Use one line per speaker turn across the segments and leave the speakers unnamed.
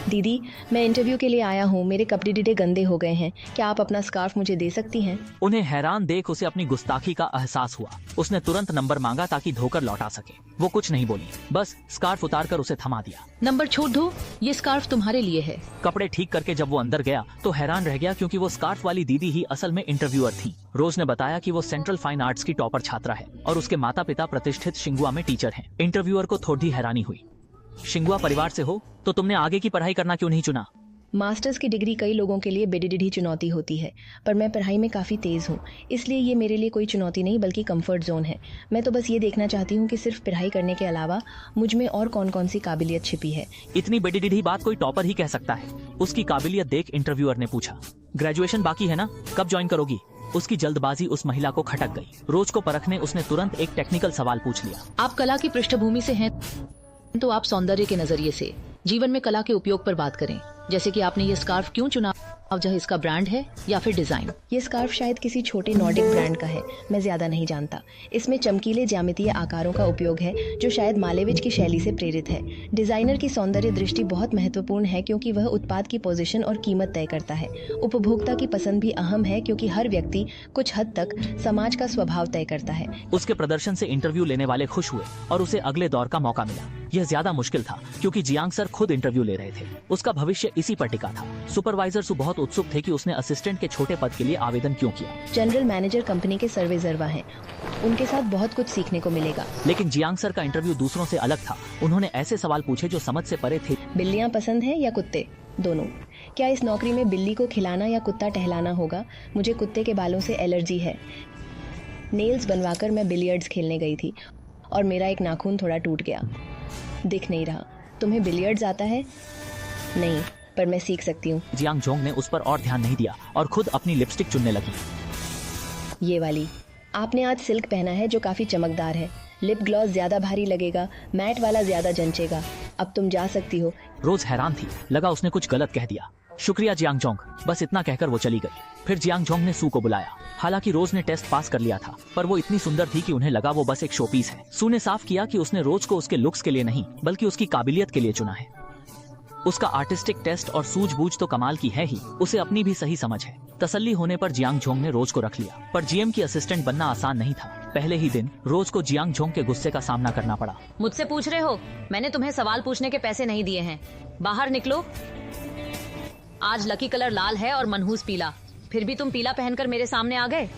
दीदी, मैं इंटरव्यू के लिए आया हूँ। मेरे कपड़े डिटे गंदे हो गए हैं। क्या आप अपना स्कार्फ मुझे दे सकती हैं?
उन्हें हैरान देख उसे अपनी गुस्ताखी का एहसास हुआ। उसने तुरंत नंबर मांगा ताकि धोकर लौटा सके। वो कुछ नहीं बोली, बस स्कार्फ उतारकर उसे थमा दिया।
नंबर छोड़ दो, ये स्कार्फ तुम्हारे लिए है।
कपड़े ठीक करके जब वो अंदर गया तो हैरान रह गया, क्योंकि वो स्कार्फ वाली दीदी ही असल में इंटरव्यूअर थी। रोज ने बताया कि वो सेंट्रल फाइन आर्ट्स की टॉपर छात्रा है और उसके माता पिता प्रतिष्ठित शिंगुआ में टीचर हैं। इंटरव्यूअर को थोड़ी हैरानी हुई। शिंगुआ परिवार से हो तो तुमने आगे की पढ़ाई करना क्यों नहीं चुना?
मास्टर्स की डिग्री कई लोगों के लिए बेडिडी चुनौती होती है, पर मैं पढ़ाई में काफ़ी तेज़ हूँ, इसलिए ये मेरे लिए कोई चुनौती नहीं बल्कि कंफर्ट जोन है। मैं तो बस ये देखना चाहती हूँ कि सिर्फ पढ़ाई करने के अलावा मुझ में और कौन कौन सी काबिलियत छिपी है।
इतनी बेडिडी बात कोई टॉपर ही कह सकता है। उसकी काबिलियत देख इंटरव्यूअर ने पूछा, ग्रेजुएशन बाकी है ना, कब ज्वाइन करोगी? उसकी जल्दबाजी उस महिला को खटक गई। रोज को परखने उसने तुरंत एक टेक्निकल सवाल पूछ लिया।
आप कला की पृष्ठभूमि से हैं तो आप सौंदर्य के नजरिए से जीवन में कला के उपयोग पर बात करें। जैसे कि आपने ये स्कार्फ क्यों चुना, अब जो इसका ब्रांड है या फिर डिजाइन?
ये स्कार्फ शायद किसी छोटे नॉर्डिक ब्रांड का है, मैं ज्यादा नहीं जानता। इसमें चमकीले ज्यामितीय आकारों का उपयोग है जो शायद मालेविज की शैली से प्रेरित है। डिजाइनर की सौंदर्य दृष्टि बहुत महत्वपूर्ण है क्योंकि वह उत्पाद की पोजीशन और कीमत तय करता है। उपभोक्ता की पसंद भी अहम है क्योंकि हर व्यक्ति कुछ हद तक समाज का स्वभाव तय करता है।
उसके प्रदर्शन से इंटरव्यू लेने वाले खुश हुए और उसे अगले दौर का मौका मिला। यह ज्यादा मुश्किल था क्योंकि जियांग सर खुद इंटरव्यू ले रहे थे। उसका भविष्य इसी पर टिका था। सुपरवाइजर सु बहुत उत्सुक थे कि उसने असिस्टेंट के छोटे पद के लिए आवेदन क्यों किया।
जनरल मैनेजर कंपनी के सर्वेसर्वा हैं, उनके साथ बहुत कुछ सीखने को मिलेगा।
लेकिन जियांग सर का इंटरव्यू दूसरों से अलग था। उन्होंने ऐसे सवाल पूछे जो समझ से परे थे।
बिल्लियाँ पसंद है या कुत्ते? दोनों। क्या इस नौकरी में बिल्ली को खिलाना या कुत्ता टहलाना होगा? मुझे कुत्ते के बालों से एलर्जी है। नेल्स बनवाकर मैं बिलियर्ड्स खेलने गई थी और मेरा एक नाखून थोड़ा टूट गया, दिख नहीं रहा। तुम्हें बिलियर्ड्स आता है? नहीं, पर मैं सीख सकती हूँ।
जियांग जोंग ने उस पर और ध्यान नहीं दिया और खुद अपनी लिपस्टिक चुनने लगी।
ये वाली। आपने आज सिल्क पहना है जो काफी चमकदार है। लिप ग्लॉस ज्यादा भारी लगेगा, मैट वाला ज्यादा जंचेगा। अब तुम जा सकती हो।
रोज हैरान थी, लगा उसने कुछ गलत कह दिया। शुक्रिया जियांग जोंग, बस इतना कहकर वो चली गई। फिर जियांग जोंग ने सू को बुलाया। हालांकि रोज ने टेस्ट पास कर लिया था, पर वो इतनी सुंदर थी कि उन्हें लगा वो बस एक शोपीस है। सू ने साफ किया कि उसने रोज को उसके लुक्स के लिए नहीं बल्कि उसकी काबिलियत के लिए चुना है। उसका आर्टिस्टिक टेस्ट और सूझबूझ तो कमाल की है ही, उसे अपनी भी सही समझ है। तसल्ली होने पर जियांग जोंग ने रोज को रख लिया, पर जीएम की असिस्टेंट बनना आसान नहीं था। पहले ही दिन रोज को जियांग जोंग के गुस्से का सामना करना पड़ा।
मुझसे पूछ रहे हो? मैंने तुम्हें सवाल पूछने के पैसे नहीं दिए हैं। बाहर निकलो। आज लकी कलर लाल है और मनहूस पीला, फिर भी तुम पीला पहनकर मेरे सामने आ गए।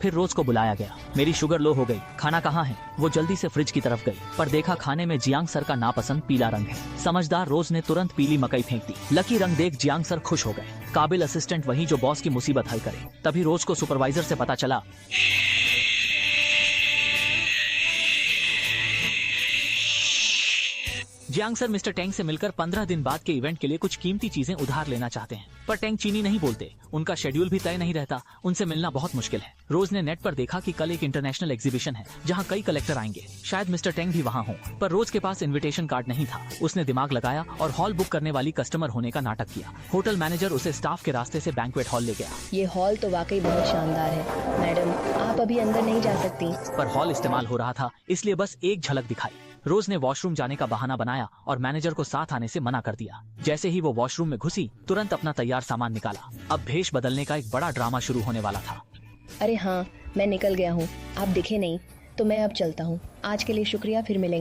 फिर रोज को बुलाया गया। मेरी शुगर लो हो गई, खाना कहाँ है? वो जल्दी से फ्रिज की तरफ गई, पर देखा खाने में जियांग सर का नापसंद पीला रंग है। समझदार रोज ने तुरंत पीली मकई फेंक दी। लकी रंग देख जियांग सर खुश हो गए। काबिल असिस्टेंट वही जो बॉस की मुसीबत हल करे। तभी रोज को सुपरवाइजर से पता चला। जियांग सर मिस्टर टेंग से मिलकर 15 दिन बाद के इवेंट के लिए कुछ कीमती चीजें उधार लेना चाहते हैं, पर टेंग चीनी नहीं बोलते। उनका शेड्यूल भी तय नहीं रहता, उनसे मिलना बहुत मुश्किल है। रोज ने नेट पर देखा कि कल एक इंटरनेशनल एग्जीबिशन है जहां कई कलेक्टर आएंगे। शायद मिस्टर टेंग भी वहां हों, पर रोज के पास इन्विटेशन कार्ड नहीं था। उसने दिमाग लगाया और हॉल बुक करने वाली कस्टमर होने का नाटक किया। होटल मैनेजर उसे स्टाफ के रास्ते से बैंक्वेट हॉल ले गया।
ये हॉल तो वाकई बहुत शानदार है। मैडम, आप अभी अंदर नहीं जा सकती।
पर हॉल इस्तेमाल हो रहा था, इसलिए बस एक झलक दिखाई। रोज ने वॉशरूम जाने का बहाना बनाया और मैनेजर को साथ आने से मना कर दिया। जैसे ही वो वॉशरूम में घुसी, तुरंत अपना तैयार सामान निकाला। अब भेष बदलने का एक बड़ा ड्रामा शुरू होने वाला था।
अरे हाँ, मैं निकल गया हूँ, आप दिखे नहीं, तो मैं अब चलता हूँ। आज के लिए शुक्रिया, फिर मिलेंगे।